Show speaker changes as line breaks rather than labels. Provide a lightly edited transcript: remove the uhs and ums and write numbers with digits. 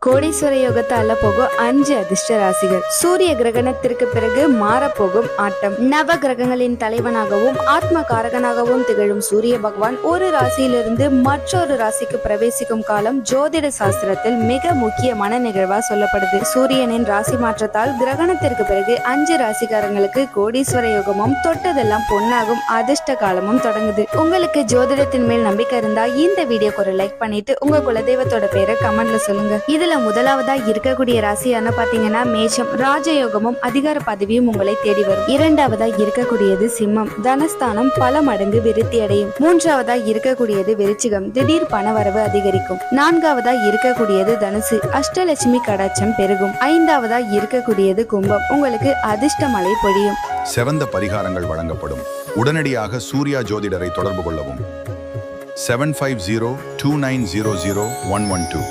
கோடீஸ்வர யோகத்தை அல்ல போகும் 5 அதிர்ஷ்ட ராசிகள். சூரிய கிரகணத்திற்கு பிறகு மாறப்போகும் ஆட்டம். நவ கிரகங்களின் தலைவனாகவும் ஆத்ம காரகனாகவும் திகழும் சூரிய பகவான் ஒரு ராசியிலிருந்து மற்றொரு ராசிக்கு பிரவேசிக்கும் காலம் ஜோதிட சாஸ்திரத்தில் மிக முக்கியமான நிகழ்வா சொல்லப்படுது. சூரியனின் ராசி மாற்றத்தால் கிரகணத்திற்கு பிறகு 5 ராசிக்காரங்களுக்கு கோடீஸ்வர யோகமும் தொட்டதெல்லாம் பொன்னாகும் அதிர்ஷ்ட காலமும் தொடங்குது. உங்களுக்கு ஜோதிடத்தின் மேல் நம்பிக்கை இருந்தா இந்த வீடியோக்கு ஒரு லைக் பண்ணிட்டு உங்க குலதெய்வத்தோட பேரை கமெண்ட்ல சொல்லுங்க. இதுல முதலாவதா இருக்கக்கூடிய ராசியான பாத்தீங்கன்னா மேஷம். ராஜயோகமும் அதிகார பதவியும் உங்களை தேடி வரும். இரண்டாவதா இருக்கக்கூடியது சிம்மம். தனஸ்தானம் பல மடங்கு விருத்தி அடையும். மூன்றாவதா இருக்கக்கூடியது விருச்சிகம். திடீர் பணவரவு அதிகரிக்கும். நான்காவதா இருக்கக்கூடியது தனுசு. அஷ்டலட்சுமி கடாட்சம் பெருகும். ஐந்தாவதா இருக்கக்கூடியது கும்பம். உங்களுக்கு அதிர்ஷ்ட மழை பொழியும்.
செவந்த பரிகாரங்கள் வழங்கப்படும். உடனடியாக சூர்யா ஜோதிடரை தொடர்பு கொள்ளவும். 7502900112